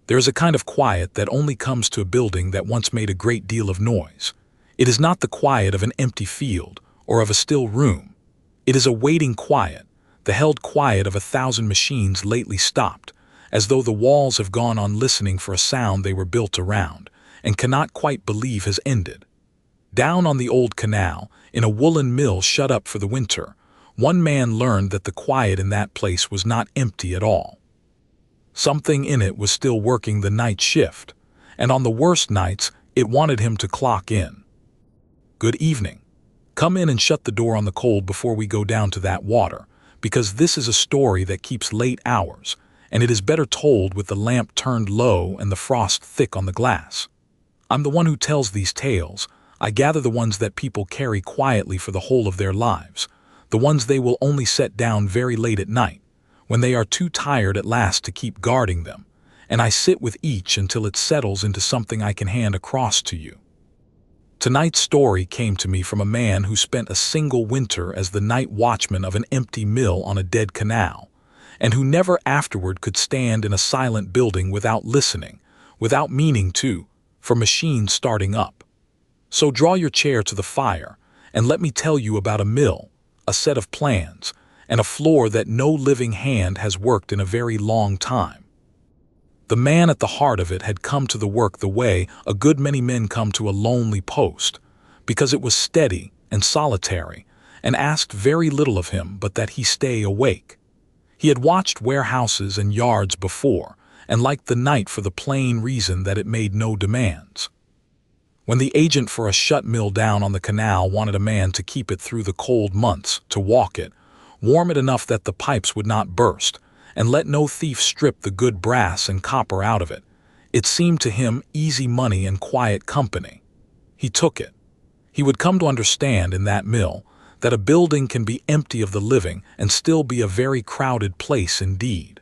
There is a kind of quiet that only comes to a building that once made a great deal of noise. It is not the quiet of an empty field or of a still room. It is a waiting quiet, the held quiet of 1,000 machines lately stopped, as though the walls have gone on listening for a sound they were built around, and cannot quite believe has ended. Down on the old canal, in a woolen mill shut up for the winter, one man learned that the quiet in that place was not empty at all. Something in it was still working the night shift, and on the worst nights it wanted him to clock in. "Good evening. Come in and shut the door on the cold before we go down to that water, because this is a story that keeps late hours, and it is better told with the lamp turned low and the frost thick on the glass. I'm the one who tells these tales. I gather the ones that people carry quietly for the whole of their lives, the ones they will only set down very late at night, when they are too tired at last to keep guarding them, and I sit with each until it settles into something I can hand across to you. Tonight's story came to me from a man who spent a single winter as the night watchman of an empty mill on a dead canal, and who never afterward could stand in a silent building without listening, without meaning to, for machines starting up. So draw your chair to the fire, and let me tell you about a mill, a set of plans, and a floor that no living hand has worked in a very long time. The man at the heart of it had come to the work the way a good many men come to a lonely post, because it was steady and solitary, and asked very little of him but that he stay awake. He had watched warehouses and yards before, and liked the night for the plain reason that it made no demands. When the agent for a shut mill down on the canal wanted a man to keep it through the cold months, to walk it, warm it enough that the pipes would not burst, and let no thief strip the good brass and copper out of it, it seemed to him easy money and quiet company. He took it. He would come to understand in that mill that a building can be empty of the living and still be a very crowded place indeed.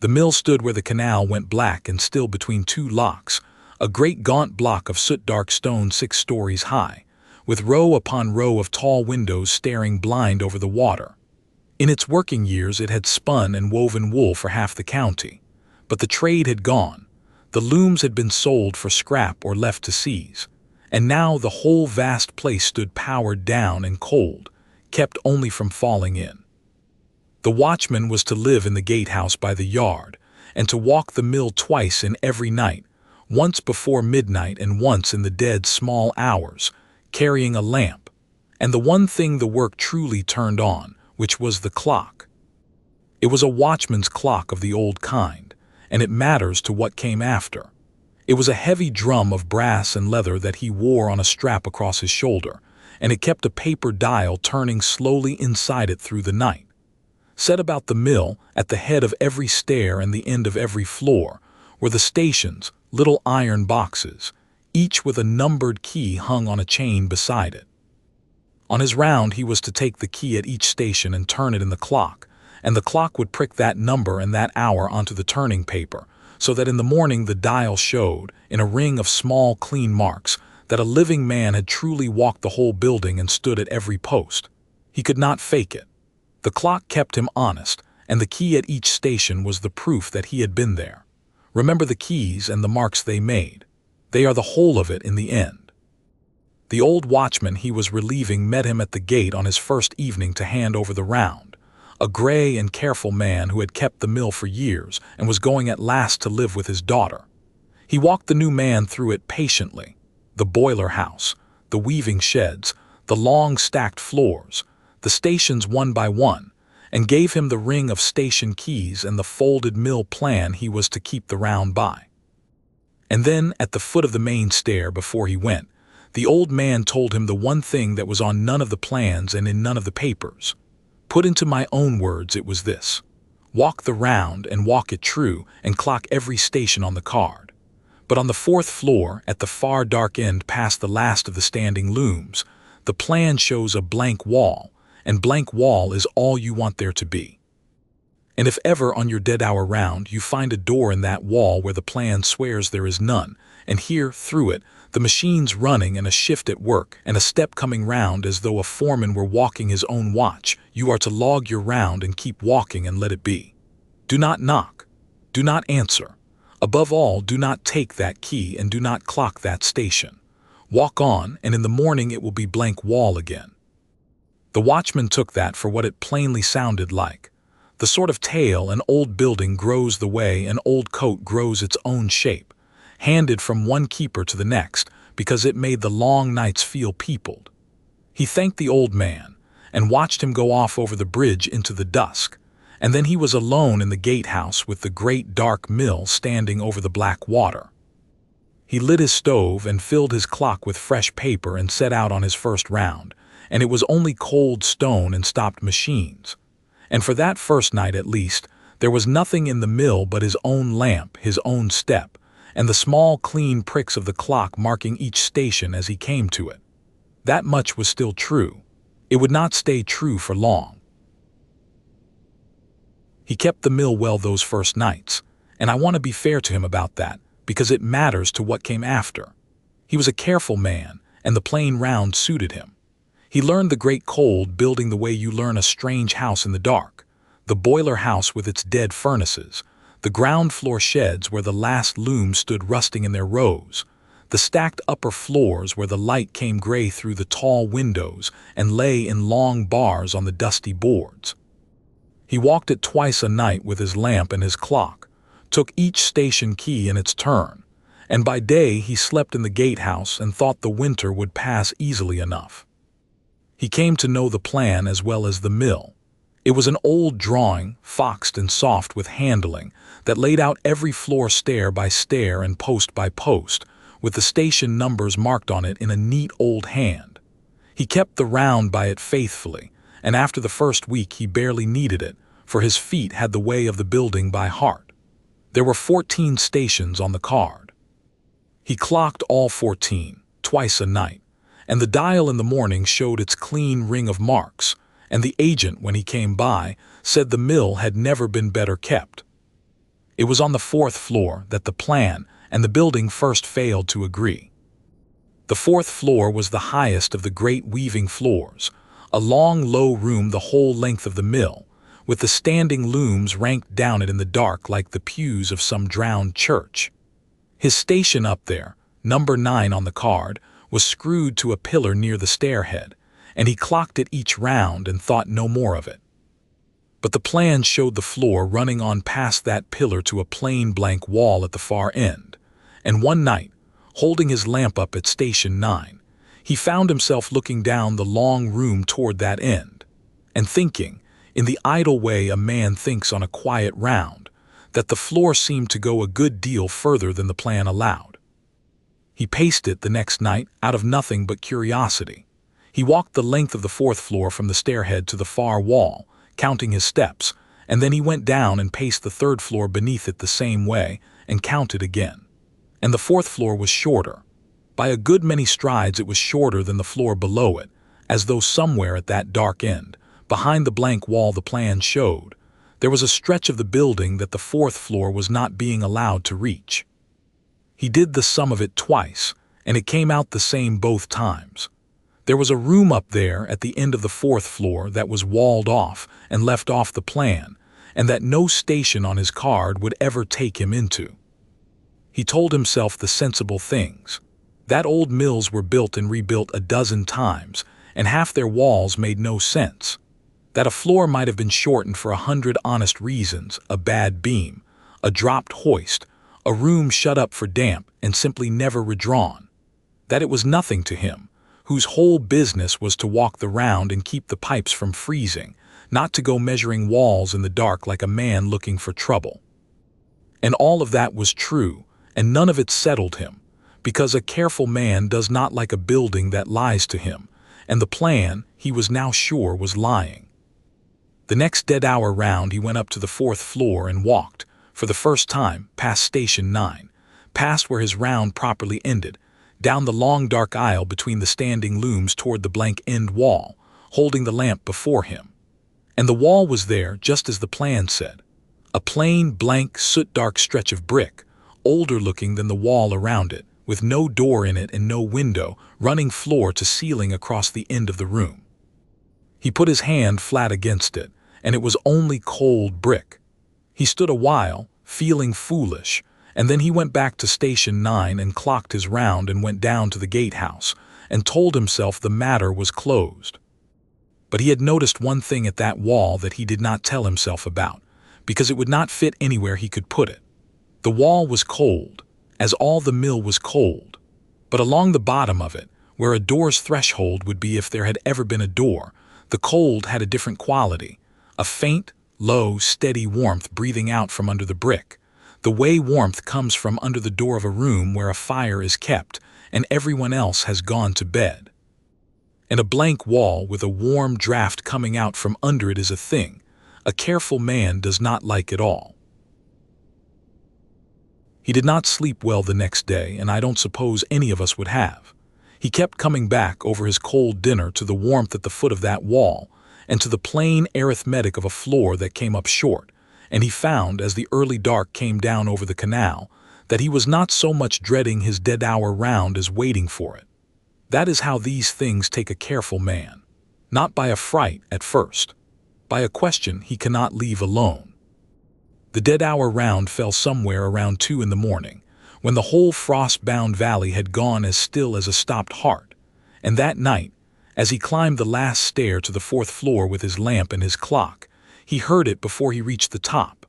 The mill stood where the canal went black and still between two locks, a great gaunt block of soot-dark stone 6 stories high, with row upon row of tall windows staring blind over the water. In its working years it had spun and woven wool for half the county, but the trade had gone, the looms had been sold for scrap or left to seize, and now the whole vast place stood powered down and cold, kept only from falling in. The watchman was to live in the gatehouse by the yard, and to walk the mill twice in every night, once before midnight and once in the dead small hours, carrying a lamp, and the one thing the work truly turned on, which was the clock. It was a watchman's clock of the old kind, and it matters to what came after. It was a heavy drum of brass and leather that he wore on a strap across his shoulder, and it kept a paper dial turning slowly inside it through the night. Set about the mill, at the head of every stair and the end of every floor, were the stations, little iron boxes, each with a numbered key hung on a chain beside it. On his round he was to take the key at each station and turn it in the clock, and the clock would prick that number and that hour onto the turning paper, so that in the morning the dial showed, in a ring of small clean marks, that a living man had truly walked the whole building and stood at every post. He could not fake it. The clock kept him honest, and the key at each station was the proof that he had been there. Remember the keys and the marks they made. They are the whole of it in the end. The old watchman he was relieving met him at the gate on his first evening to hand over the round, a gray and careful man who had kept the mill for years and was going at last to live with his daughter. He walked the new man through it patiently, the boiler house, the weaving sheds, the long stacked floors, the stations one by one, and gave him the ring of station keys and the folded mill plan he was to keep the round by. And then, at the foot of the main stair before he went, the old man told him the one thing that was on none of the plans and in none of the papers. Put into my own words, it was this: walk the round and walk it true and clock every station on the card. But on the 4th floor, at the far dark end past the last of the standing looms, the plan shows a blank wall, and blank wall is all you want there to be. And if ever on your dead hour round you find a door in that wall where the plan swears there is none, and hear, through it, the machines running and a shift at work and a step coming round as though a foreman were walking his own watch, you are to log your round and keep walking and let it be. Do not knock. Do not answer. Above all, do not take that key and do not clock that station. Walk on, and in the morning it will be blank wall again. The watchman took that for what it plainly sounded like. The sort of tale an old building grows the way an old coat grows its own shape, handed from one keeper to the next because it made the long nights feel peopled. He thanked the old man and watched him go off over the bridge into the dusk, and then he was alone in the gatehouse with the great dark mill standing over the black water. He lit his stove and filled his clock with fresh paper and set out on his first round, and it was only cold stone and stopped machines. And for that first night at least, there was nothing in the mill but his own lamp, his own step, and the small clean pricks of the clock marking each station as he came to it. That much was still true. It would not stay true for long. He kept the mill well those first nights, and I want to be fair to him about that, because it matters to what came after. He was a careful man, and the plain round suited him. He learned the great cold building the way you learn a strange house in the dark, the boiler house with its dead furnaces, the ground floor sheds where the last looms stood rusting in their rows, the stacked upper floors where the light came gray through the tall windows and lay in long bars on the dusty boards. He walked it twice a night with his lamp and his clock, took each station key in its turn, and by day he slept in the gatehouse and thought the winter would pass easily enough. He came to know the plan as well as the mill. It was an old drawing, foxed and soft with handling, that laid out every floor stair by stair and post by post, with the station numbers marked on it in a neat old hand. He kept the round by it faithfully, and after the first week he barely needed it, for his feet had the way of the building by heart. There were 14 stations on the card. He clocked all 14, twice a night, and the dial in the morning showed its clean ring of marks, and the agent, when he came by, said the mill had never been better kept. It was on the 4th floor that the plan and the building first failed to agree. The 4th floor was the highest of the great weaving floors, a long, low room the whole length of the mill, with the standing looms ranked down it in the dark like the pews of some drowned church. His station up there, number 9 on the card, was screwed to a pillar near the stairhead, and he clocked it each round and thought no more of it. But the plan showed the floor running on past that pillar to a plain blank wall at the far end, and one night, holding his lamp up at station 9, he found himself looking down the long room toward that end, and thinking, in the idle way a man thinks on a quiet round, that the floor seemed to go a good deal further than the plan allowed. He paced it the next night out of nothing but curiosity. He walked the length of the 4th floor from the stairhead to the far wall, counting his steps, and then he went down and paced the 3rd floor beneath it the same way and counted again. And the 4th floor was shorter. By a good many strides it was shorter than the floor below it, as though somewhere at that dark end, behind the blank wall the plan showed, there was a stretch of the building that the 4th floor was not being allowed to reach. He did the sum of it twice, and it came out the same both times. There was a room up there at the end of the 4th floor that was walled off and left off the plan, and that no station on his card would ever take him into. He told himself the sensible things. That old mills were built and rebuilt a dozen times, and half their walls made no sense. That a floor might have been shortened for 100 honest reasons, a bad beam, a dropped hoist, a room shut up for damp and simply never redrawn. That it was nothing to him, whose whole business was to walk the round and keep the pipes from freezing, not to go measuring walls in the dark like a man looking for trouble. And all of that was true, and none of it settled him, because a careful man does not like a building that lies to him, and the plan, he was now sure, was lying. The next dead hour round he went up to the 4th floor and walked, for the first time, past station 9, past where his round properly ended, down the long dark aisle between the standing looms toward the blank end wall, holding the lamp before him. And the wall was there just as the plan said, a plain, blank, soot-dark stretch of brick, older looking than the wall around it, with no door in it and no window, running floor to ceiling across the end of the room. He put his hand flat against it, and it was only cold brick. He stood a while, feeling foolish, And then he went back to Station 9 and clocked his round and went down to the gatehouse and told himself the matter was closed. But he had noticed one thing at that wall that he did not tell himself about, because it would not fit anywhere he could put it. The wall was cold, as all the mill was cold, but along the bottom of it, where a door's threshold would be if there had ever been a door, the cold had a different quality, a faint, low, steady warmth breathing out from under the brick, the way warmth comes from under the door of a room where a fire is kept and everyone else has gone to bed. And a blank wall with a warm draft coming out from under it is a thing a careful man does not like at all. He did not sleep well the next day, and I don't suppose any of us would have. He kept coming back over his cold dinner to the warmth at the foot of that wall and to the plain arithmetic of a floor that came up short, and he found, as the early dark came down over the canal, that he was not so much dreading his dead hour round as waiting for it. That is how these things take a careful man, not by a fright at first, by a question he cannot leave alone. The dead hour round fell somewhere around 2 in the morning, when the whole frost-bound valley had gone as still as a stopped heart, and that night, as he climbed the last stair to the 4th floor with his lamp and his clock, he heard it before he reached the top.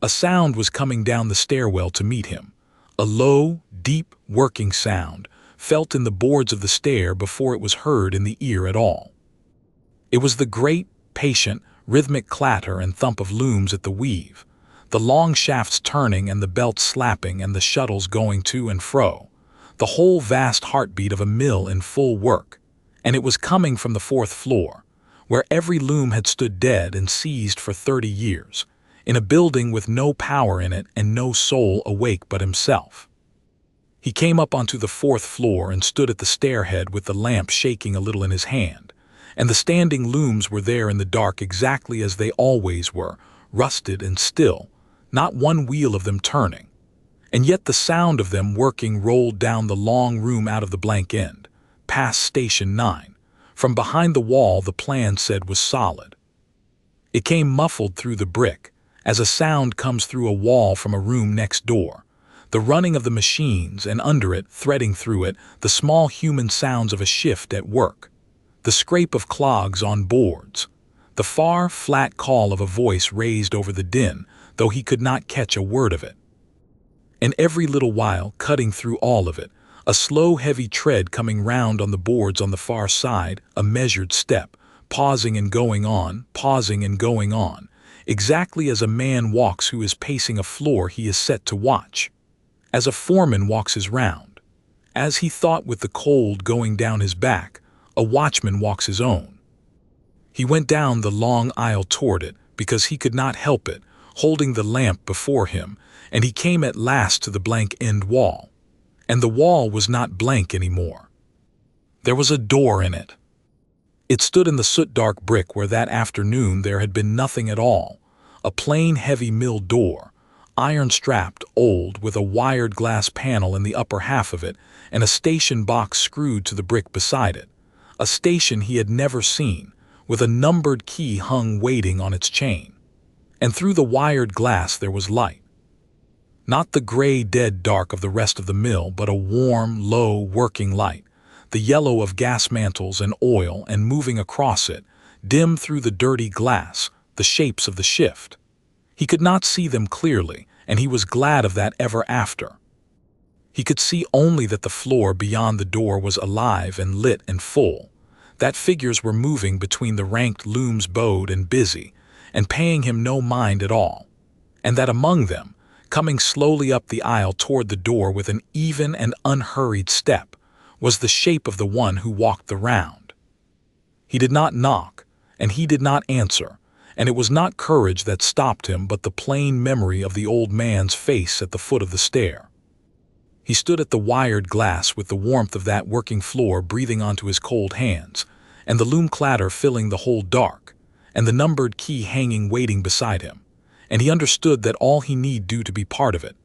A sound was coming down the stairwell to meet him, a low, deep, working sound, felt in the boards of the stair before it was heard in the ear at all. It was the great, patient, rhythmic clatter and thump of looms at the weave, the long shafts turning and the belts slapping and the shuttles going to and fro, the whole vast heartbeat of a mill in full work, and it was coming from the 4th floor, where every loom had stood dead and seized for 30 years, in a building with no power in it and no soul awake but himself. He came up onto the 4th floor and stood at the stairhead with the lamp shaking a little in his hand, and the standing looms were there in the dark exactly as they always were, rusted and still, not one wheel of them turning. And yet the sound of them working rolled down the long room out of the blank end, past Station 9. From behind the wall the plan said was solid. It came muffled through the brick, as a sound comes through a wall from a room next door, the running of the machines, and under it, threading through it, the small human sounds of a shift at work, the scrape of clogs on boards, the far, flat call of a voice raised over the din, though he could not catch a word of it. And every little while, cutting through all of it, a slow, heavy tread coming round on the boards on the far side, a measured step, pausing and going on, exactly as a man walks who is pacing a floor he is set to watch, as a foreman walks his round, as he thought with the cold going down his back, a watchman walks his own. He went down the long aisle toward it, because he could not help it, holding the lamp before him, and he came at last to the blank end wall. And the wall was not blank anymore. There was a door in it. It stood in the soot-dark brick where that afternoon there had been nothing at all, a plain heavy mill door, iron-strapped, old, with a wired glass panel in the upper half of it and a station box screwed to the brick beside it, a station he had never seen, with a numbered key hung waiting on its chain. And through the wired glass there was light. Not the gray, dead dark of the rest of the mill, but a warm, low, working light, the yellow of gas mantles and oil, and moving across it, dim through the dirty glass, the shapes of the shift. He could not see them clearly, and he was glad of that ever after. He could see only that the floor beyond the door was alive and lit and full, that figures were moving between the ranked looms bowed and busy, and paying him no mind at all, and that among them, coming slowly up the aisle toward the door with an even and unhurried step, was the shape of the one who walked the round. He did not knock, and he did not answer, and it was not courage that stopped him but the plain memory of the old man's face at the foot of the stair. He stood at the wired glass with the warmth of that working floor breathing onto his cold hands, and the loom clatter filling the whole dark, and the numbered key hanging waiting beside him, and he understood that all he need do to be part of it,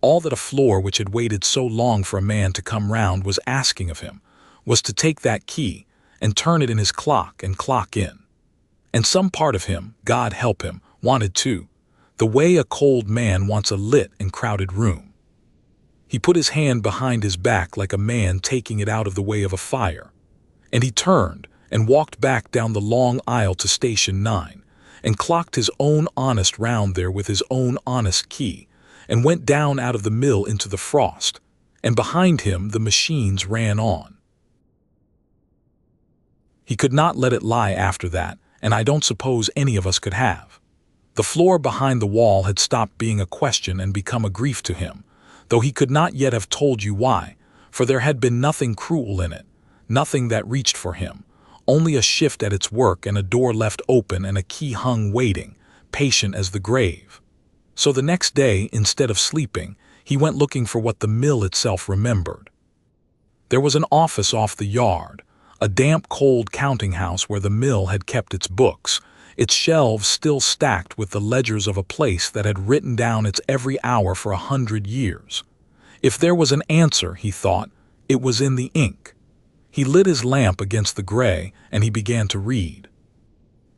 all that a floor which had waited so long for a man to come round was asking of him, was to take that key and turn it in his clock and clock in. And some part of him, God help him, wanted to, the way a cold man wants a lit and crowded room. He put his hand behind his back like a man taking it out of the way of a fire. And he turned and walked back down the long aisle to Station 9, and clocked his own honest round there with his own honest key, and went down out of the mill into the frost, and behind him the machines ran on. He could not let it lie after that, and I don't suppose any of us could have. The floor behind the wall had stopped being a question and become a grief to him, though he could not yet have told you why, for there had been nothing cruel in it, nothing that reached for him, only a shift at its work and a door left open and a key hung waiting, patient as the grave. So the next day, instead of sleeping, he went looking for what the mill itself remembered. There was an office off the yard, a damp, cold counting house where the mill had kept its books, its shelves still stacked with the ledgers of a place that had written down its every hour for 100 years. If there was an answer, he thought, it was in the ink. He lit his lamp against the gray, and he began to read.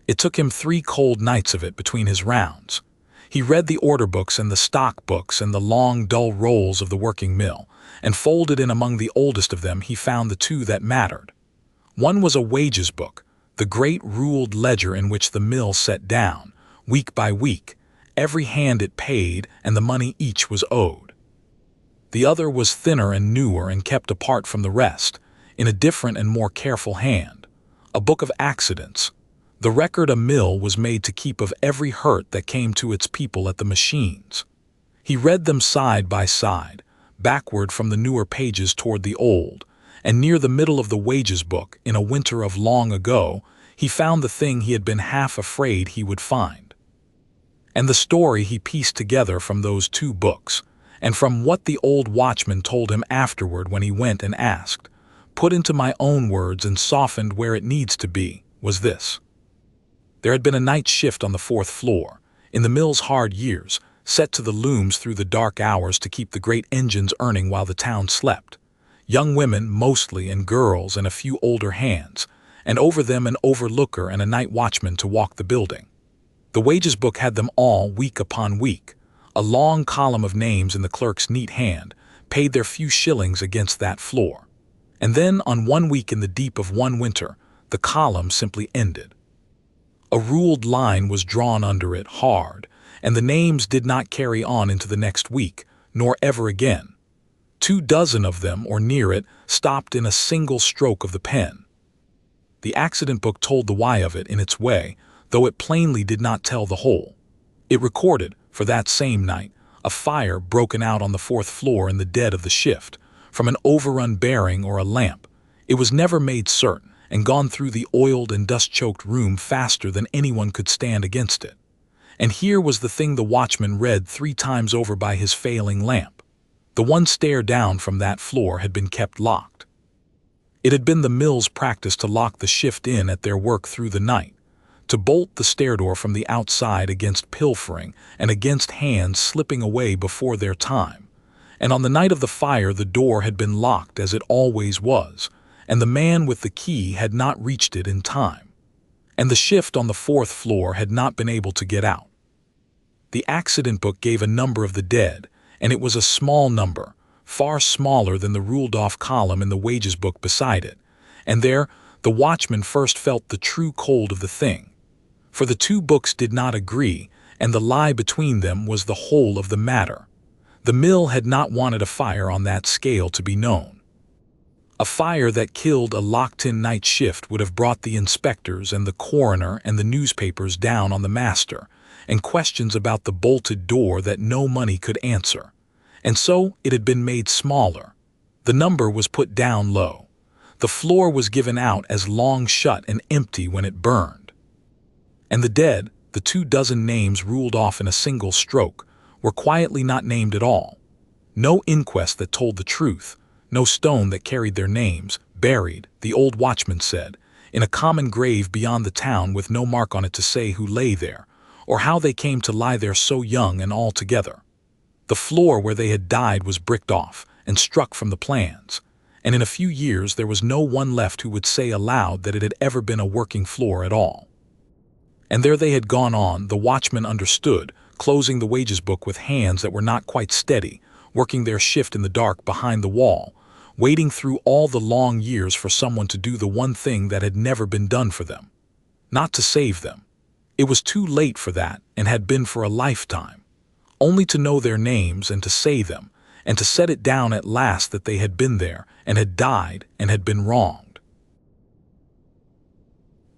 It took him 3 cold nights of it between his rounds. He read the order books and the stock books and the long, dull rolls of the working mill, and folded in among the oldest of them he found the 2 that mattered. One was a wages book, the great ruled ledger in which the mill set down, week by week, every hand it paid and the money each was owed. The other was thinner and newer and kept apart from the rest, in a different and more careful hand, a book of accidents, the record a mill was made to keep of every hurt that came to its people at the machines. He read them side by side, backward from the newer pages toward the old, and near the middle of the wages book, in a winter of long ago, he found the thing he had been half afraid he would find. And the story he pieced together from those 2 books, and from what the old watchman told him afterward when he went and asked, put into my own words and softened where it needs to be, was this. There had been a night shift on the 4th floor, in the mill's hard years, set to the looms through the dark hours to keep the great engines earning while the town slept. Young women, mostly, and girls, and a few older hands, and over them an overlooker and a night watchman to walk the building. The wages book had them all week upon week, a long column of names in the clerk's neat hand, paid their few shillings against that floor. And then, on one week in the deep of one winter, the column simply ended. A ruled line was drawn under it, hard, and the names did not carry on into the next week, nor ever again. 24 of them, or near it, stopped in a single stroke of the pen. The accident book told the why of it in its way, though it plainly did not tell the whole. It recorded, for that same night, a fire broken out on the 4th floor in the dead of the shift, from an overrun bearing or a lamp. It was never made certain, and gone through the oiled and dust-choked room faster than anyone could stand against it. And here was the thing the watchman read 3 times over by his failing lamp. The one stair down from that floor had been kept locked. It had been the mill's practice to lock the shift in at their work through the night, to bolt the stair door from the outside against pilfering and against hands slipping away before their time. And on the night of the fire the door had been locked as it always was, and the man with the key had not reached it in time. And the shift on the 4th floor had not been able to get out. The accident book gave a number of the dead, and it was a small number, far smaller than the ruled-off column in the wages book beside it, and there the watchman first felt the true cold of the thing. For the 2 books did not agree, and the lie between them was the whole of the matter. The mill had not wanted a fire on that scale to be known. A fire that killed a locked-in night shift would have brought the inspectors and the coroner and the newspapers down on the master, and questions about the bolted door that no money could answer. And so it had been made smaller. The number was put down low. The floor was given out as long shut and empty when it burned. And the dead, the 24 names ruled off in a single stroke, were quietly not named at all. No inquest that told the truth, no stone that carried their names, buried, the old watchman said, in a common grave beyond the town with no mark on it to say who lay there, or how they came to lie there so young and all together. The floor where they had died was bricked off and struck from the plans, and in a few years there was no one left who would say aloud that it had ever been a working floor at all. And there they had gone on, the watchman understood, closing the wages book with hands that were not quite steady, working their shift in the dark behind the wall, waiting through all the long years for someone to do the one thing that had never been done for them. Not to save them. It was too late for that and had been for a lifetime. Only to know their names and to say them, and to set it down at last that they had been there and had died and had been wronged.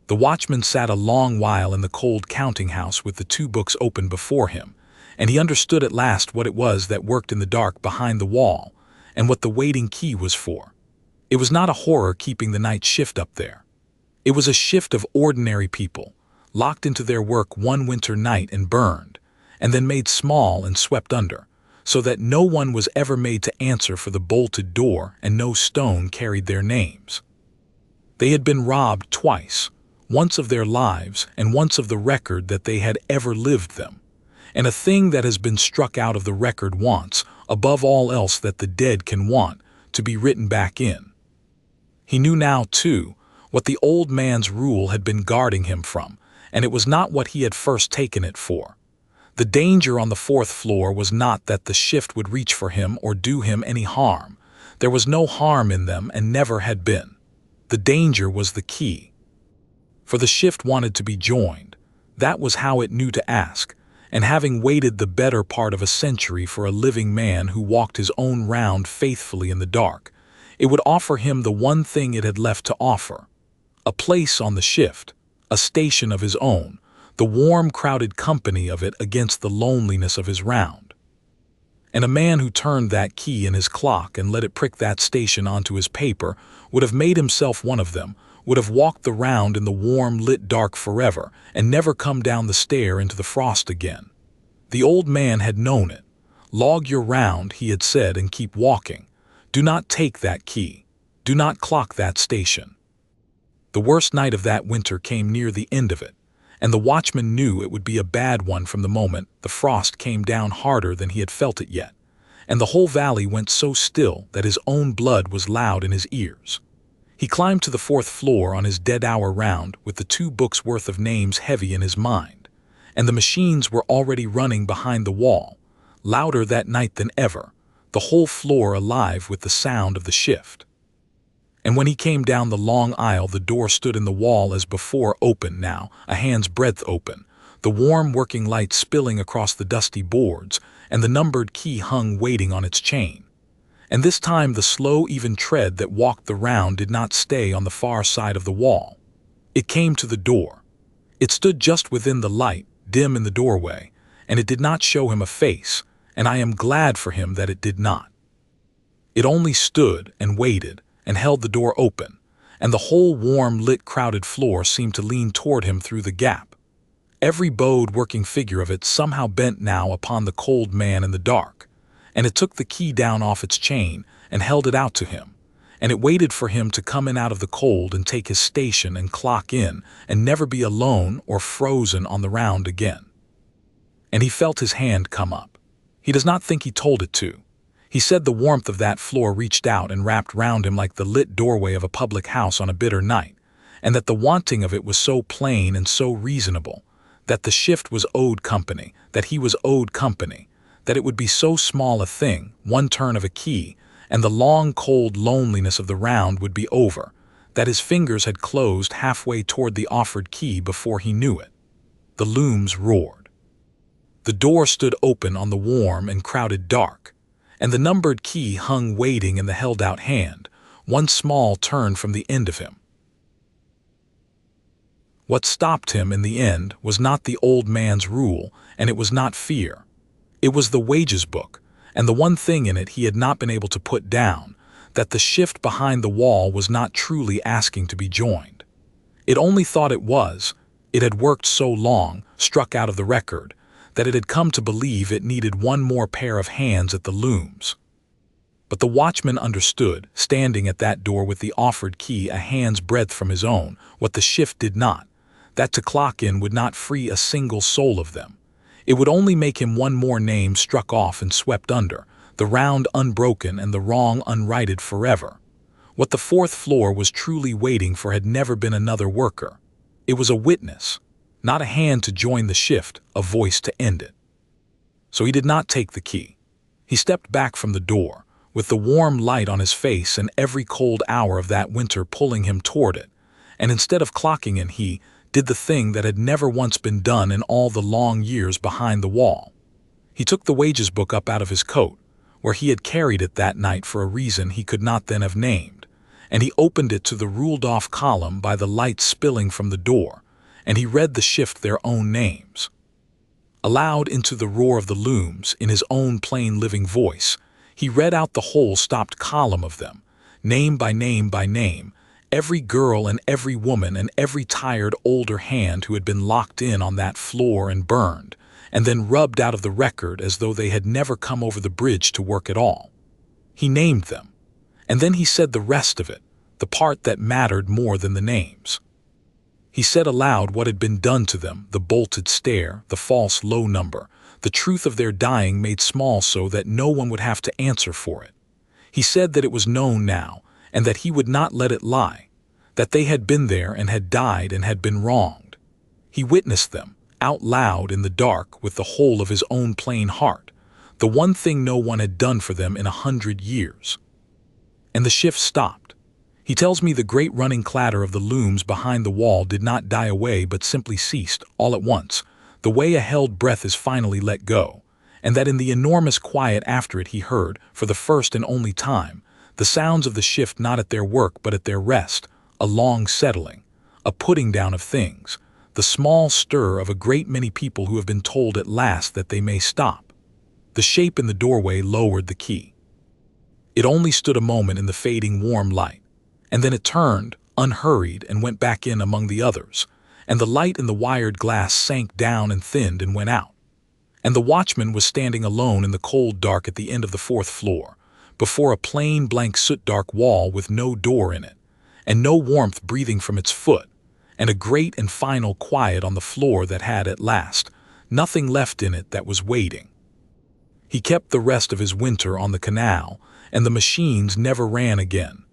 The watchman sat a long while in the cold counting house with the 2 books open before him, and he understood at last what it was that worked in the dark behind the wall, and what the waiting key was for. It was not a horror keeping the night shift up there. It was a shift of ordinary people, locked into their work one winter night and burned, and then made small and swept under, so that no one was ever made to answer for the bolted door and no stone carried their names. They had been robbed twice, once of their lives and once of the record that they had ever lived them, and a thing that has been struck out of the record wants, above all else that the dead can want, to be written back in. He knew now, too, what the old man's rule had been guarding him from, and it was not what he had first taken it for. The danger on the 4th floor was not that the shift would reach for him or do him any harm. There was no harm in them and never had been. The danger was the key. For the shift wanted to be joined. That was how it knew to ask, and having waited the better part of a century for a living man who walked his own round faithfully in the dark, it would offer him the one thing it had left to offer: a place on the shift, a station of his own, the warm, crowded company of it against the loneliness of his round. And a man who turned that key in his clock and let it prick that station onto his paper would have made himself one of them, would have walked the round in the warm, lit dark forever and never come down the stair into the frost again. The old man had known it. Log your round, he had said, and keep walking. Do not take that key. Do not clock that station. The worst night of that winter came near the end of it, and the watchman knew it would be a bad one from the moment the frost came down harder than he had felt it yet, and the whole valley went so still that his own blood was loud in his ears. He climbed to the 4th floor on his dead-hour round with the 2 books' worth of names heavy in his mind, and the machines were already running behind the wall, louder that night than ever, the whole floor alive with the sound of the shift. And when he came down the long aisle, the door stood in the wall as before, open now, a hand's breadth open, the warm working light spilling across the dusty boards, and the numbered key hung waiting on its chain. And this time the slow, even tread that walked the round did not stay on the far side of the wall. It came to the door. It stood just within the light, dim in the doorway, and it did not show him a face, and I am glad for him that it did not. It only stood and waited, and held the door open, and the whole warm, lit, crowded floor seemed to lean toward him through the gap. Every bowed, working figure of it somehow bent now upon the cold man in the dark, and it took the key down off its chain and held it out to him, and it waited for him to come in out of the cold and take his station and clock in and never be alone or frozen on the round again. And he felt his hand come up. He does not think he told it to. He said the warmth of that floor reached out and wrapped round him like the lit doorway of a public house on a bitter night, and that the wanting of it was so plain and so reasonable, that the shift was owed company, that he was owed company, that it would be so small a thing, one turn of a key, and the long, cold loneliness of the round would be over, that his fingers had closed halfway toward the offered key before he knew it. The looms roared. The door stood open on the warm and crowded dark, and the numbered key hung waiting in the held-out hand, one small turn from the end of him. What stopped him in the end was not the old man's rule, and it was not fear. It was the wages book, and the one thing in it he had not been able to put down, that the shift behind the wall was not truly asking to be joined. It only thought it was. It had worked so long, struck out of the record, that it had come to believe it needed one more pair of hands at the looms. But the watchman understood, standing at that door with the offered key a hand's breadth from his own, what the shift did not, that to clock in would not free a single soul of them. It would only make him one more name struck off and swept under, the round unbroken and the wrong unrighted forever. What the 4th floor was truly waiting for had never been another worker. It was a witness, not a hand to join the shift, a voice to end it. So he did not take the key. He stepped back from the door, with the warm light on his face and every cold hour of that winter pulling him toward it, and instead of clocking in, he did the thing that had never once been done in all the long years behind the wall. He took the wages book up out of his coat, where he had carried it that night for a reason he could not then have named, and he opened it to the ruled-off column by the light spilling from the door, and he read the shift their own names. Aloud into the roar of the looms, in his own plain living voice, he read out the whole stopped column of them, name by name by name, every girl and every woman and every tired older hand who had been locked in on that floor and burned, and then rubbed out of the record as though they had never come over the bridge to work at all. He named them, and then he said the rest of it, the part that mattered more than the names. He said aloud what had been done to them, the bolted stair, the false low number, the truth of their dying made small so that no one would have to answer for it. He said that it was known now, and that he would not let it lie, that they had been there and had died and had been wronged. He witnessed them, out loud in the dark with the whole of his own plain heart, the one thing no one had done for them in 100 years. And the shift stopped. He tells me the great running clatter of the looms behind the wall did not die away but simply ceased, all at once, the way a held breath is finally let go, and that in the enormous quiet after it he heard, for the first and only time, the sounds of the shift not at their work but at their rest, a long settling, a putting down of things, the small stir of a great many people who have been told at last that they may stop. The shape in the doorway lowered the key. It only stood a moment in the fading warm light, and then it turned, unhurried, and went back in among the others, and the light in the wired glass sank down and thinned and went out. And the watchman was standing alone in the cold dark at the end of the 4th floor, before a plain blank soot-dark wall with no door in it, and no warmth breathing from its foot, and a great and final quiet on the floor that had, at last, nothing left in it that was waiting. He kept the rest of his winter on the canal, and the machines never ran again.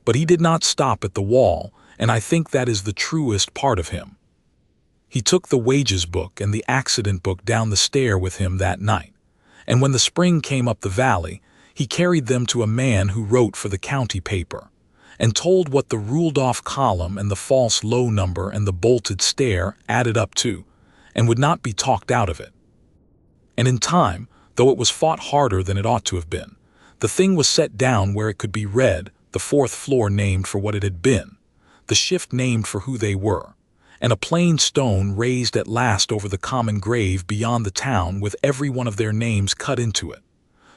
But he did not stop at the wall, and I think that is the truest part of him. He took the wages book and the accident book down the stair with him that night, and when the spring came up the valley, he carried them to a man who wrote for the county paper, and told what the ruled-off column and the false low number and the bolted stair added up to, and would not be talked out of it. And in time, though it was fought harder than it ought to have been, the thing was set down where it could be read, the 4th floor named for what it had been, the shift named for who they were, and a plain stone raised at last over the common grave beyond the town with every one of their names cut into it,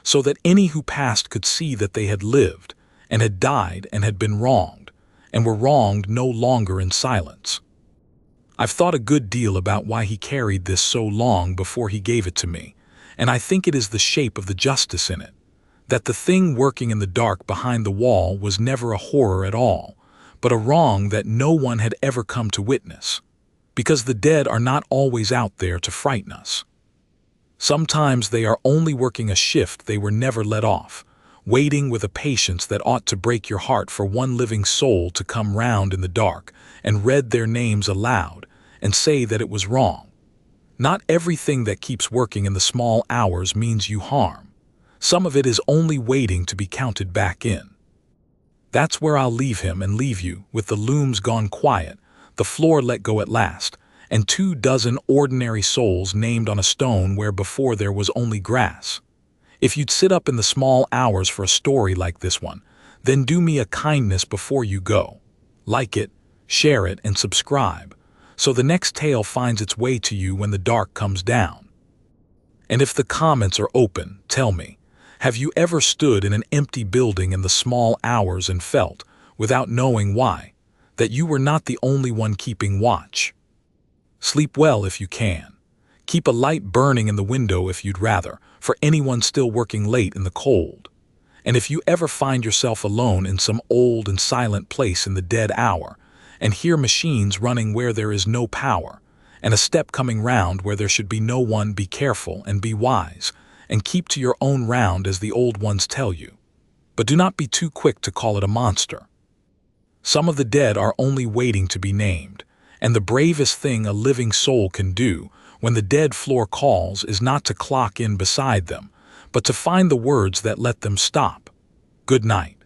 so that any who passed could see that they had lived, and had died and had been wronged, and were wronged no longer in silence. I've thought a good deal about why he carried this so long before he gave it to me, and I think it is the shape of the justice in it, that the thing working in the dark behind the wall was never a horror at all, but a wrong that no one had ever come to witness, because the dead are not always out there to frighten us. Sometimes they are only working a shift they were never let off, waiting with a patience that ought to break your heart for one living soul to come round in the dark and read their names aloud and say that it was wrong. Not everything that keeps working in the small hours means you harm. Some of it is only waiting to be counted back in. That's where I'll leave him and leave you, with the looms gone quiet, the floor let go at last, and 24 ordinary souls named on a stone where before there was only grass. If you'd sit up in the small hours for a story like this one, then do me a kindness before you go. Like it, share it, and subscribe, so the next tale finds its way to you when the dark comes down. And if the comments are open, tell me, have you ever stood in an empty building in the small hours and felt, without knowing why, that you were not the only one keeping watch? Sleep well if you can. Keep a light burning in the window if you'd rather, for anyone still working late in the cold. And if you ever find yourself alone in some old and silent place in the dead hour, and hear machines running where there is no power, and a step coming round where there should be no one, be careful and be wise, and keep to your own round as the old ones tell you. But do not be too quick to call it a monster. Some of the dead are only waiting to be named, and the bravest thing a living soul can do when the dead floor calls is not to clock in beside them, but to find the words that let them stop. Good night.